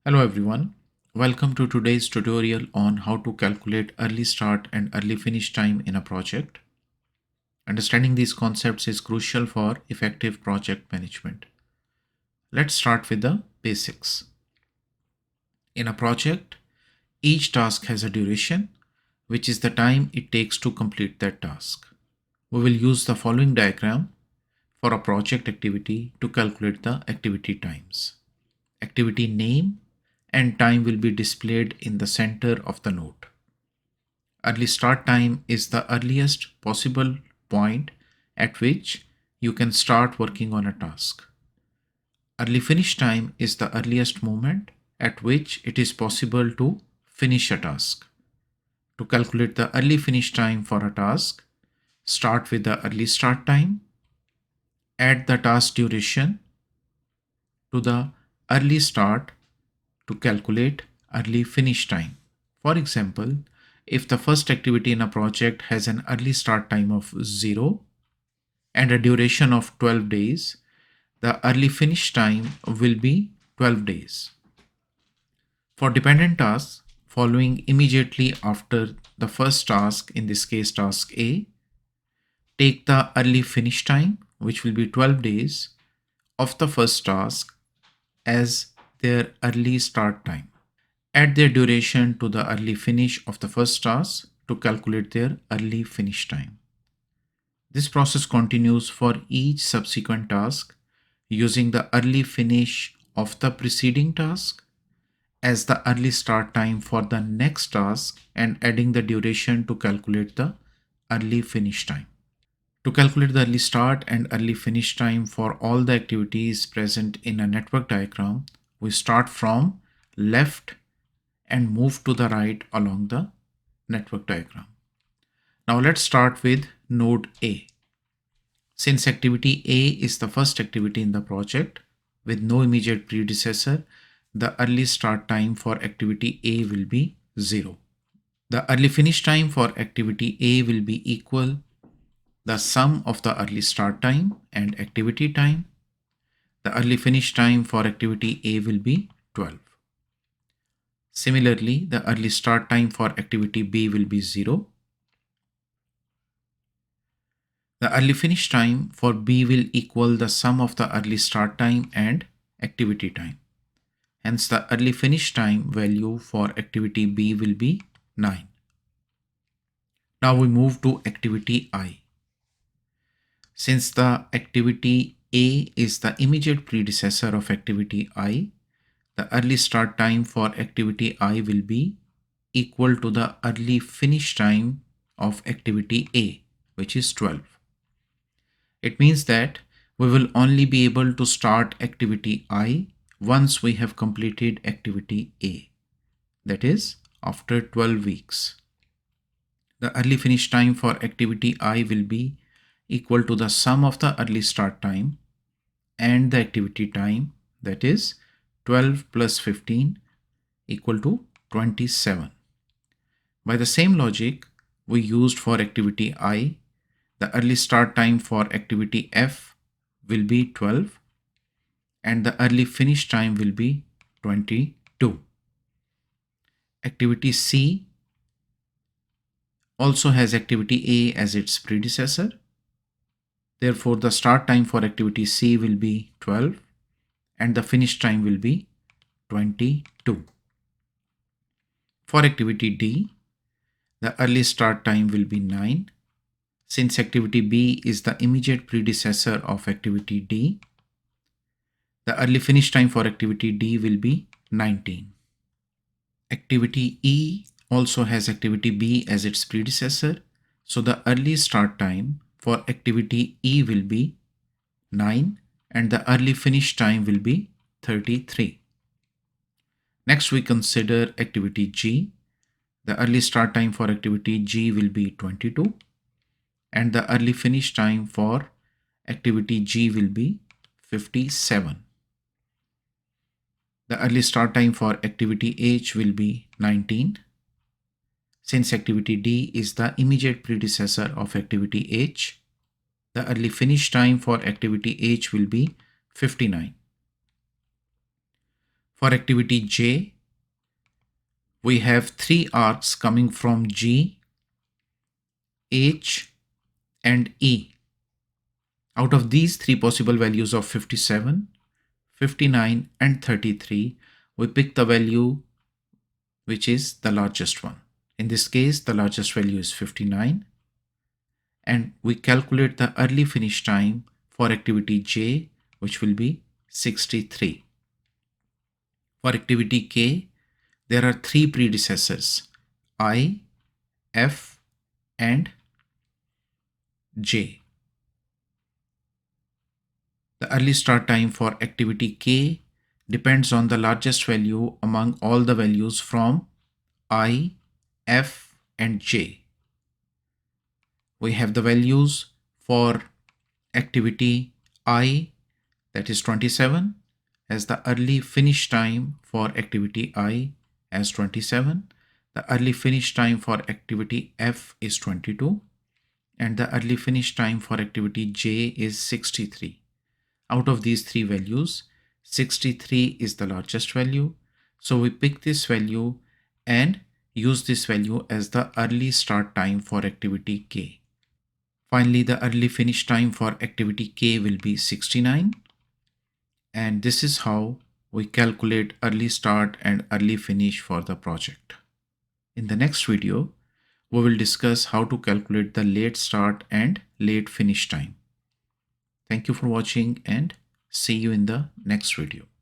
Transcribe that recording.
Hello everyone, welcome to today's tutorial on how to calculate early start and early finish time in a project. Understanding these concepts is crucial for effective project management. Let's start with the basics. In a project, each task has a duration, which is the time it takes to complete that task. We will use the following diagram for a project activity to calculate the activity times. Activity name and time will be displayed in the center of the node. Early start time is the earliest possible point at which you can start working on a task. Early finish time is the earliest moment at which it is possible to finish a task. To calculate the early finish time for a task, start with the early start time, add the task duration to the early start to calculate early finish time. For example, if the first activity in a project has an early start time of 0 and a duration of 12 days, the early finish time will be 12 days. For dependent tasks following immediately after the first task, in this case task A, take the early finish time, which will be 12 days, of the first task as their early start time. Add their duration to the early finish of the first task to calculate their early finish time. This process continues for each subsequent task using the early finish of the preceding task as the early start time for the next task and adding the duration to calculate the early finish time. To calculate the early start and early finish time for all the activities present in a network diagram, we start from left and move to the right along the network diagram. Now let's start with node A. Since activity A is the first activity in the project with no immediate predecessor, the early start time for activity A will be 0. The early finish time for activity A will be equal the sum of the early start time and activity time. The early finish time for activity A will be 12. Similarly, the early start time for activity B will be 0. The early finish time for B will equal the sum of the early start time and activity time. Hence, the early finish time value for activity B will be 9. Now we move to activity I. Since the activity A is the immediate predecessor of activity I, the early start time for activity I will be equal to the early finish time of activity A, which is 12. It means that we will only be able to start activity I once we have completed activity A, that is after 12 weeks. The early finish time for activity I will be equal to the sum of the early start time and the activity time, that is 12 plus 15 equal to 27. By the same logic we used for activity I, the early start time for activity F will be 12 and the early finish time will be 22. Activity C also has activity A as its predecessor. Therefore, the start time for activity C will be 12 and the finish time will be 22. For activity D, the early start time will be 9. Since activity B is the immediate predecessor of activity D, the early finish time for activity D will be 19. Activity E also has activity B as its predecessor, so the early start time for activity E will be 9 and the early finish time will be 33. Next we consider activity G. The early start time for activity G will be 22 and the early finish time for activity G will be 57. The early start time for activity H will be 19. Since activity D is the immediate predecessor of activity H, the early finish time for activity H will be 59. For activity J, we have three arcs coming from G, H, and E. Out of these three possible values of 57, 59, and 33, we pick the value which is the largest one. In this case, the largest value is 59, and we calculate the early finish time for activity J, which will be 63. For activity K, there are three predecessors, I, F, and J. The early start time for activity K depends on the largest value among all the values from I, F, and J. We have the values for activity I, that is 27, as the early finish time for activity I as 27. The early finish time for activity F is 22, and the early finish time for activity J is 63. Out of these three values, 63 is the largest value. So we pick this value and use this value as the early start time for activity K. Finally, the early finish time for activity K will be 69. And this is how we calculate early start and early finish for the project. In the next video, we will discuss how to calculate the late start and late finish time. Thank you for watching and see you in the next video.